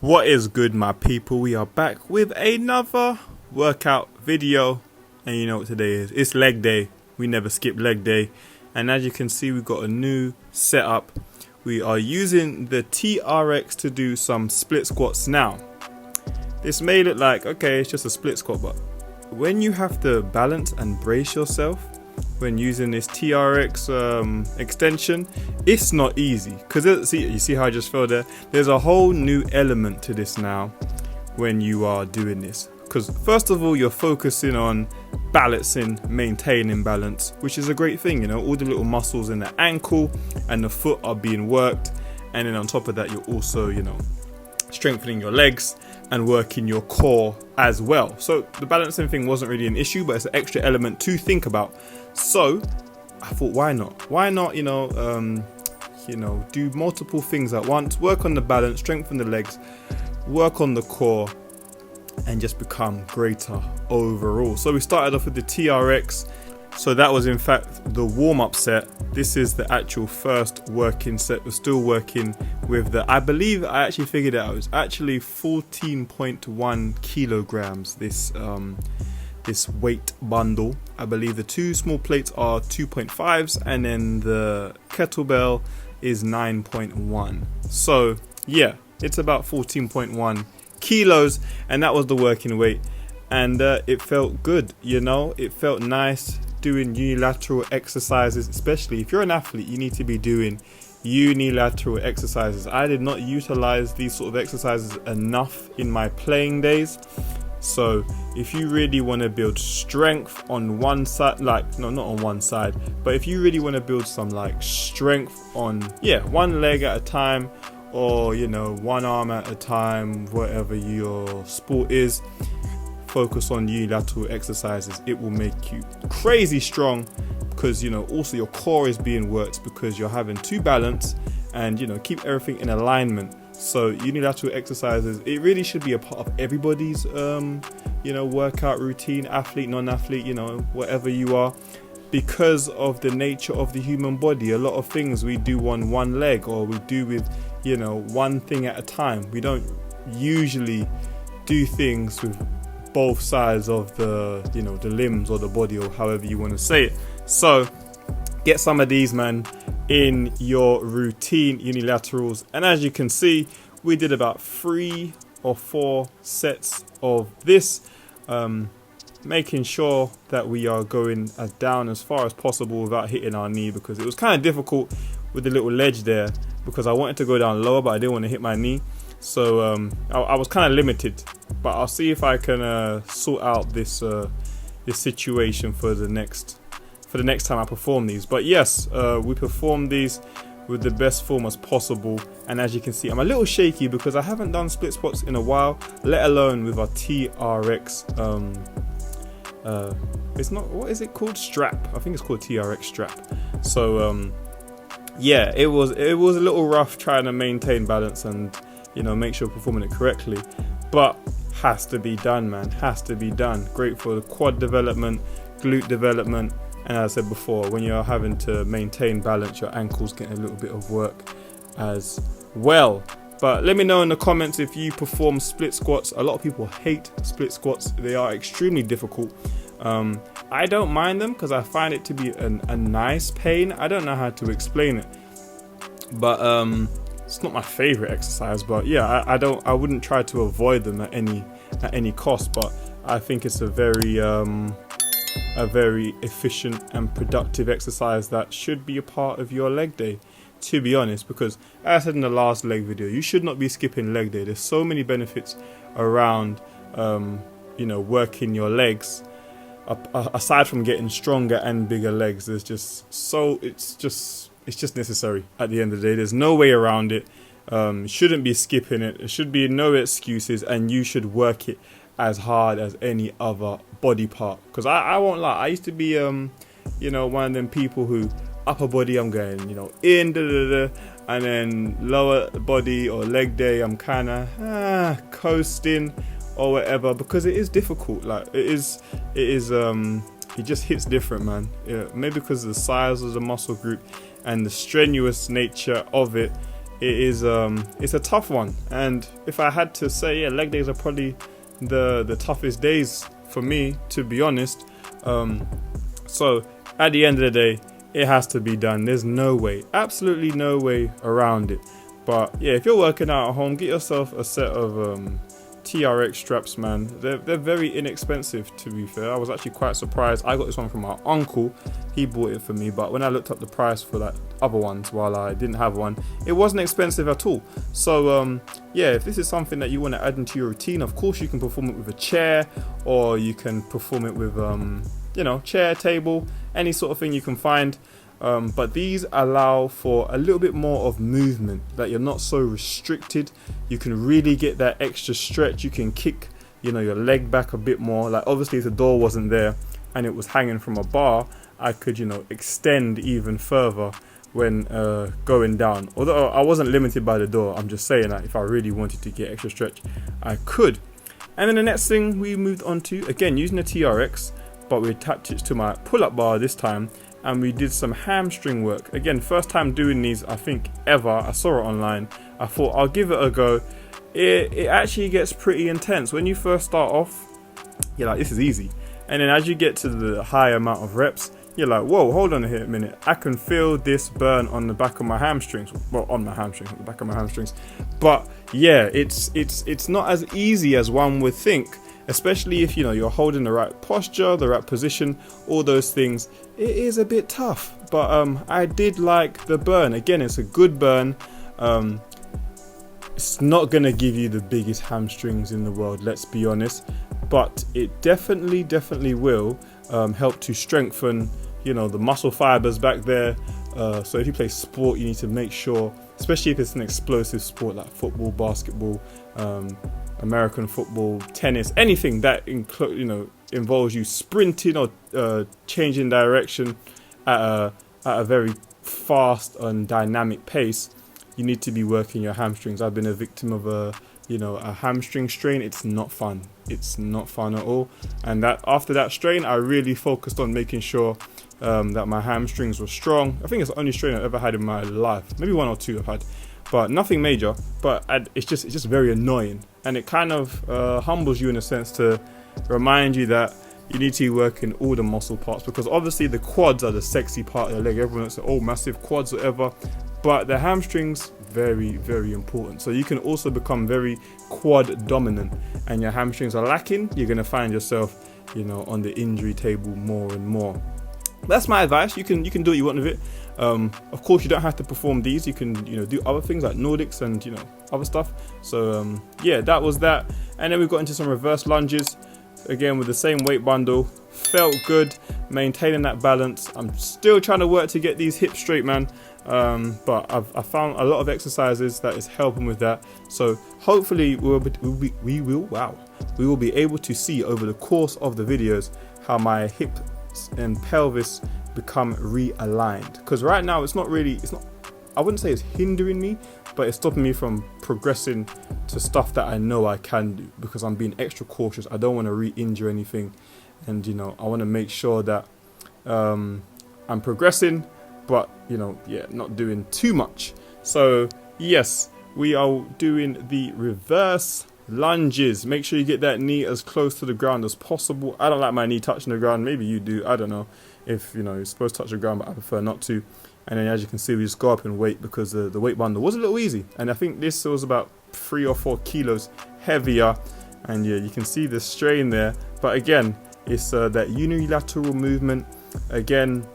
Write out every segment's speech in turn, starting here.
What is good, my people? We are back with another workout video, and you know what today is. It's leg day. We never skip leg day, and as you can see, we've got a new setup. We are using the TRX to do some split squats now. This may look like, okay, it's just a split squat, but when you have to balance and brace yourself when using this TRX extension, it's not easy, because you see how I just fell there. There's a whole new element to this now when you are doing this, because first of all, you're focusing on balancing, maintaining balance, which is a great thing. You know, all the little muscles in the ankle and the foot are being worked, and then on top of that, you're also, you know, strengthening your legs and working your core as well. So the balancing thing wasn't really an issue, but it's an extra element to think about. So I thought, why not, do multiple things at once, work on the balance, strengthen the legs, work on the core, and just become greater overall. So we started off with the TRX. So that was in fact the warm-up set. This is the actual first working set. We're still working with the, I believe I actually figured it out, it's actually 14.1 kilograms, this weight bundle. I believe the two small plates are 2.5s, and then the kettlebell is 9.1. So yeah, it's about 14.1 kilos, and that was the working weight, and it felt good. You know, it felt nice doing unilateral exercises. Especially if you're an athlete, you need to be doing unilateral exercises. I did not utilize these sort of exercises enough in my playing days. So if you really want to build strength on one side, like, no, not on one side, but if you really want to build some like strength on, one leg at a time, or, you know, one arm at a time, whatever your sport is, focus on unilateral exercises. It will make you crazy strong, because, you know, also your core is being worked, because you're having to balance and, you know, keep everything in alignment. So unilateral exercises, it really should be a part of everybody's workout routine, athlete, non-athlete, you know, whatever you are, because of the nature of the human body. A lot of things we do on one leg, or we do with, you know, one thing at a time. We don't usually do things with both sides of the, you know, the limbs or the body, or however you want to say it. So get some of these, man, in your routine, unilaterals. And as you can see, we did about 3 or 4 sets of this, making sure that we are going as down as far as possible without hitting our knee, because it was kind of difficult with the little ledge there, because I wanted to go down lower, but I didn't want to hit my knee. So I was kind of limited, but I'll see if I can sort out this situation for the next time I perform these. But yes, we performed these with the best form as possible, and as you can see, I'm a little shaky because I haven't done split squats in a while, let alone with our TRX it's not, what is it called, strap? I think it's called TRX strap. So it was a little rough trying to maintain balance and, you know, make sure performing it correctly, but has to be done, man, has to be done. Great for the quad development, glute development, and as I said before, when you're having to maintain balance, your ankles getting a little bit of work as well. But let me know in the comments if you perform split squats. A lot of people hate split squats. They are extremely difficult. I don't mind them because I find it to be a nice pain. I don't know how to explain it, but it's not my favorite exercise. But yeah, I wouldn't try to avoid them at any cost. But I think it's a very efficient and productive exercise that should be a part of your leg day, to be honest, because as I said in the last leg video, you should not be skipping leg day. There's so many benefits around working your legs, aside from getting stronger and bigger legs. There's just it's just necessary at the end of the day. There's no way around it. Shouldn't be skipping it. There should be no excuses, and you should work it as hard as any other body part. Because I won't lie, I used to be one of them people who upper body I'm going in and then lower body or leg day I'm kind of coasting or whatever, because it is difficult. Like it just hits different, man. Maybe because of the size of the muscle group and the strenuous nature of it, it's a tough one. And if I had to say, yeah, leg days are probably the toughest days for me, to be honest. So at the end of the day, it has to be done. There's no way, absolutely no way around it. But yeah, if you're working out at home, get yourself a set of TRX straps, man. They're very inexpensive, to be fair. I was actually quite surprised. I got this one from my uncle. He bought it for me, but when I looked up the price for like other ones while I didn't have one, it wasn't expensive at all. So yeah, if this is something that you want to add into your routine, of course you can perform it with a chair, or you can perform it with you know, chair, table, any sort of thing you can find. But these allow for a little bit more of movement, that you're not so restricted. You can really get that extra stretch. You can kick, you know, your leg back a bit more. Like obviously if the door wasn't there and it was hanging from a bar, I could, you know, extend even further when going down. Although I wasn't limited by the door, I'm just saying that if I really wanted to get extra stretch, I could. And then the next thing we moved on to, again, using the TRX, but we attached it to my pull-up bar this time. And we did some hamstring work. Again, first time doing these, I think, ever. I saw it online. I thought I'll give it a go. It actually gets pretty intense. When you first start off, you're like, this is easy. And then as you get to the high amount of reps, you're like, whoa, hold on a minute. I can feel this burn on the back of my hamstrings. Well, on my hamstrings, on the back of my hamstrings. But yeah, it's not as easy as one would think. Especially if, you know, you're holding the right posture, the right position, all those things. It is a bit tough, but I did like the burn. Again, it's a good burn. It's not going to give you the biggest hamstrings in the world, let's be honest, but it definitely will help to strengthen, you know, the muscle fibers back there. So if you play sport, you need to make sure, especially if it's an explosive sport like football, basketball, American football, tennis, anything that involves you sprinting or changing direction at a very fast and dynamic pace, you need to be working your hamstrings. I've been a victim of a hamstring strain. It's not fun. It's not fun at all. And that after that strain, I really focused on making sure that my hamstrings were strong. I think it's the only strain I've ever had in my life. Maybe one or two I've had, but nothing major. But it's just very annoying. And it kind of humbles you in a sense to remind you that you need to work in all the muscle parts, because obviously the quads are the sexy part of the leg. Everyone says, oh, massive quads, whatever. But the hamstrings, very important. So you can also become very quad dominant, and your hamstrings are lacking. You're going to find yourself, on the injury table more and more. That's my advice. You can do what you want with it. Of course, you don't have to perform these. You can do other things like Nordics and other stuff. So yeah, that was that. And then we got into some reverse lunges, again with the same weight bundle. Felt good, maintaining that balance. I'm still trying to work to get these hips straight, man. But I found a lot of exercises that is helping with that. So hopefully we will be able to see over the course of the videos how my hips and pelvis become realigned. Because right now it's not. I wouldn't say it's hindering me, but it's stopping me from progressing to stuff that I know I can do, because I'm being extra cautious. I don't want to re-injure anything, and I want to make sure that I'm progressing, but not doing too much. So yes, we are doing the reverse lunges. Make sure you get that knee as close to the ground as possible. I don't like my knee touching the ground. Maybe you do. I don't know if you're supposed to touch the ground, but I prefer not to. And then as you can see, we just go up in weight because the weight bundle was a little easy, and I think this was about 3 or 4 kilos heavier. And yeah, you can see the strain there, but again, it's that unilateral movement, again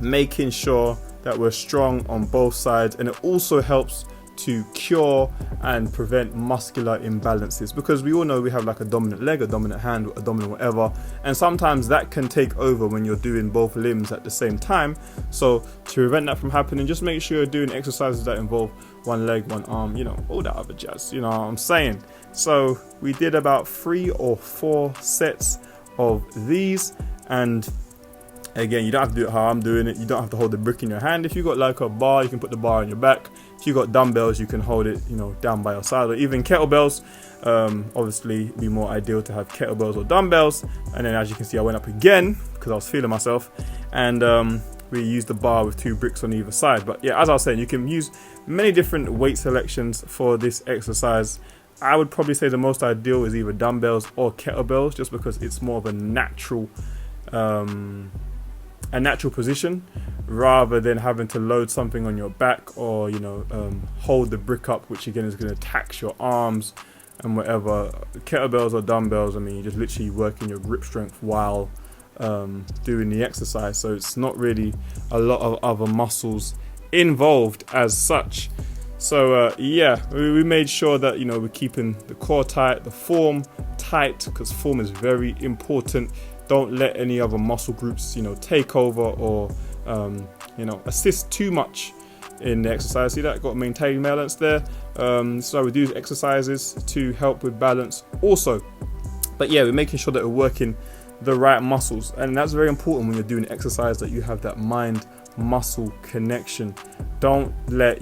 making sure that we're strong on both sides. And it also helps to cure and prevent muscular imbalances, because we all know we have like a dominant leg, a dominant hand, a dominant whatever, and sometimes that can take over when you're doing both limbs at the same time. So to prevent that from happening, just make sure you're doing exercises that involve one leg, one arm, all that other jazz, what I'm saying. So we did about 3 or 4 sets of these, and again, you don't have to do it how I'm doing it. You don't have to hold the brick in your hand. If you got like a bar, you can put the bar on your back. If you got dumbbells, you can hold it, down by your side, or even kettlebells. Obviously, it'd be more ideal to have kettlebells or dumbbells. And then, as you can see, I went up again because I was feeling myself, and we used the bar with 2 bricks on either side. But yeah, as I was saying, you can use many different weight selections for this exercise. I would probably say the most ideal is either dumbbells or kettlebells, just because it's more of a natural position, rather than having to load something on your back, or hold the brick up, which again is going to tax your arms and whatever. Kettlebells or dumbbells, I mean, you're just literally working your grip strength while doing the exercise, so it's not really a lot of other muscles involved as such. So we made sure that we're keeping the core tight, the form tight, because form is very important. Don't let any other muscle groups take over or assist too much in the exercise. See that? Got to maintain balance there. So we do exercises to help with balance also. But yeah, we're making sure that we're working the right muscles, and that's very important when you're doing exercise, that you have that mind muscle connection. Don't let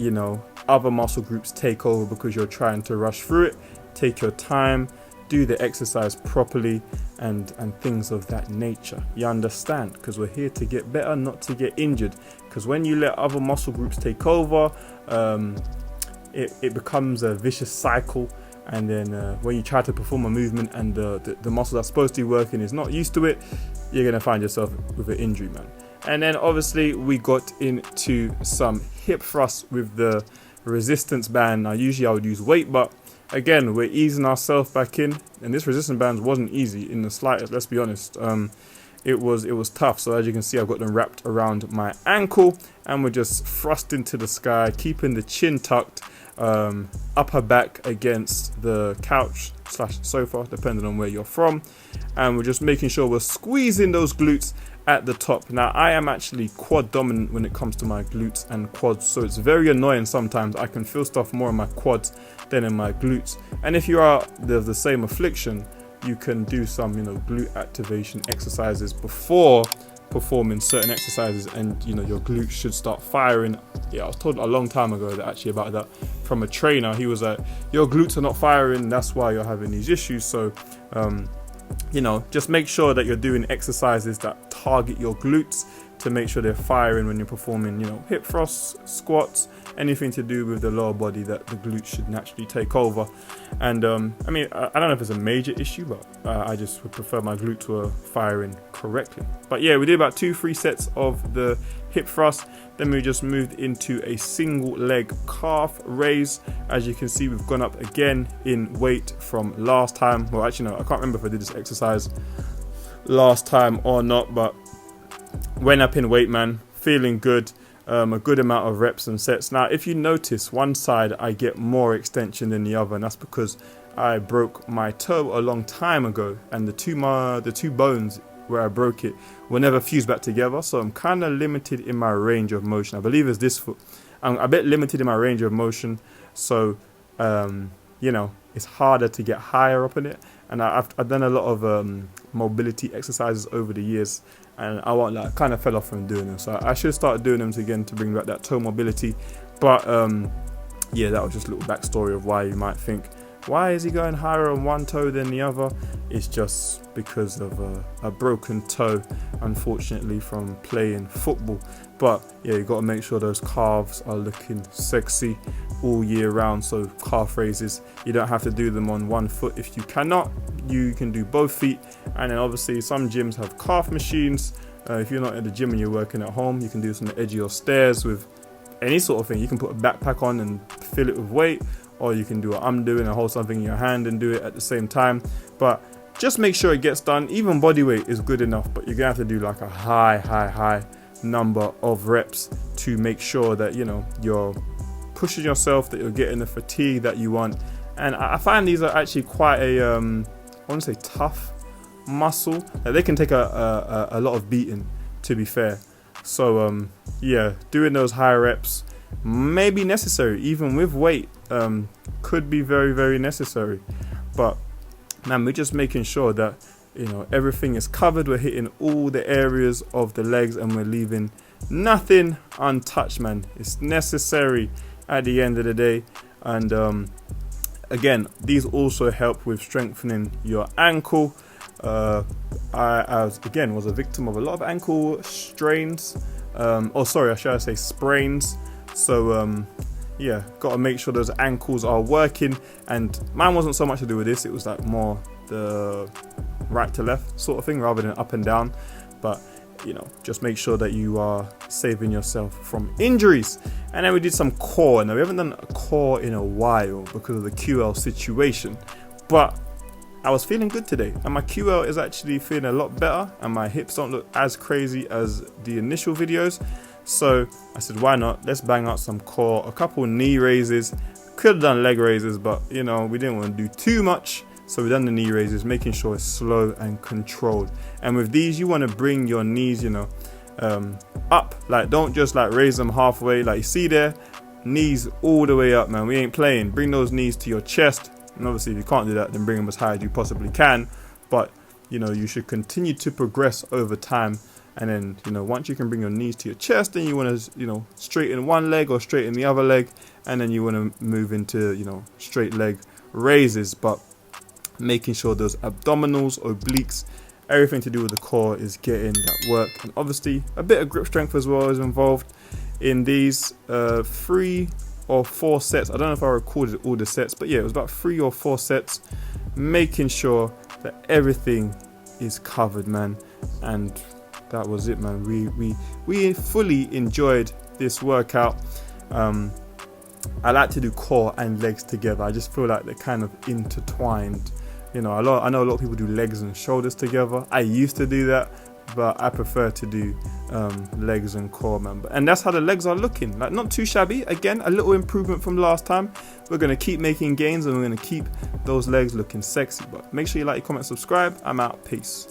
other muscle groups take over because you're trying to rush through it. Take your time, do the exercise properly, and things of that nature. You understand? Because we're here to get better, not to get injured. Because when you let other muscle groups take over, it becomes a vicious cycle. And then when you try to perform a movement and the muscle that's supposed to be working is not used to it, you're going to find yourself with an injury, man. And then obviously we got into some hip thrusts with the resistance band. Now usually I would use weight, but again, we're easing ourselves back in, and this resistance band wasn't easy in the slightest, let's be honest. It was tough. So as you can see, I've got them wrapped around my ankle, and we're just thrusting to the sky, keeping the chin tucked, upper back against the couch / sofa, depending on where you're from, and we're just making sure we're squeezing those glutes at the top. Now I am actually quad dominant when it comes to my glutes and quads, so it's very annoying sometimes. I can feel stuff more in my quads than in my glutes, and if you are the same affliction, you can do some glute activation exercises before performing certain exercises, and your glutes should start firing. I was told a long time ago about that from a trainer. He was like, your glutes are not firing, that's why you're having these issues. So just make sure that you're doing exercises that target your glutes to make sure they're firing when you're performing hip thrusts, squats, anything to do with the lower body that the glutes should naturally take over. And I don't know if it's a major issue, but I just would prefer my glutes were firing correctly. But yeah, we did about 2-3 sets of the hip thrust. Then we just moved into a single leg calf raise. As you can see, we've gone up again in weight from last time. Well, actually no, I can't remember if I did this exercise last time or not, but went up in weight, man. Feeling good. A good amount of reps and sets. Now if you notice, one side I get more extension than the other, and that's because I broke my toe a long time ago, and the two bones where I broke it were never fused back together, so I'm kind of limited in my range of motion. I believe it's this foot. I'm a bit limited in my range of motion, so it's harder to get higher up in it. And I've done a lot of mobility exercises over the years, and I kind of fell off from doing them, so I should start doing them again to bring back that toe mobility. But that was just a little backstory of why you might think, why is he going higher on one toe than the other? It's just because of a broken toe, unfortunately, from playing football. But yeah, you got to make sure those calves are looking sexy all year round. So calf raises, you don't have to do them on one foot. If you cannot, you can do both feet. And then obviously some gyms have calf machines. If you're not at the gym and you're working at home, you can do this on the edge of your stairs with any sort of thing. You can put a backpack on and fill it with weight, or you can do what I'm doing and hold something in your hand and do it at the same time. But just make sure it gets done. Even body weight is good enough, but you're gonna have to do like a high number of reps to make sure that you're pushing yourself, that you're getting the fatigue that you want. And I find these are actually quite a I want to say tough muscle. They can take a lot of beating, to be fair. So doing those high reps may be necessary, even with weight. Could be very, very necessary. But man, we're just making sure that everything is covered. We're hitting all the areas of the legs, and we're leaving nothing untouched, man. It's necessary at the end of the day. And again, these also help with strengthening your ankle. I was a victim of a lot of ankle strains. I should say sprains. So yeah, got to make sure those ankles are working. And mine wasn't so much to do with this, it was like more the right to left sort of thing rather than up and down. But you know, just make sure that you are saving yourself from injuries. And then we did some core. Now we haven't done a core in a while because of the QL situation, but I was feeling good today, and my QL is actually feeling a lot better, and my hips don't look as crazy as the initial videos. So I said, why not? Let's bang out some core, a couple knee raises. Could have done leg raises, but you know, we didn't want to do too much. So we've done the knee raises, making sure it's slow and controlled. And with these, you want to bring your knees, you know, up. Like, don't just like raise them halfway. Like you see there, knees all the way up, man. We ain't playing. Bring those knees to your chest. And obviously, if you can't do that, then bring them as high as you possibly can. But you know, you should continue to progress over time. And then, you know, once you can bring your knees to your chest, then you want to, you know, straighten one leg or straighten the other leg, and then you want to move into, you know, straight leg raises. But making sure those abdominals, obliques, everything to do with the core is getting that work. And obviously a bit of grip strength as well is involved in these 3 or 4 sets. I don't know if I recorded all the sets, but yeah, it was about 3 or 4 sets, making sure that everything is covered, man. And that was it, man. We fully enjoyed this workout. I like to do core and legs together. I just feel like they're kind of intertwined. You know, I know a lot of people do legs and shoulders together. I used to do that, but I prefer to do legs and core, man. And that's how the legs are looking. Like, not too shabby. Again, a little improvement from last time. We're going to keep making gains, and we're going to keep those legs looking sexy. But make sure you like, comment, subscribe. I'm out. Peace.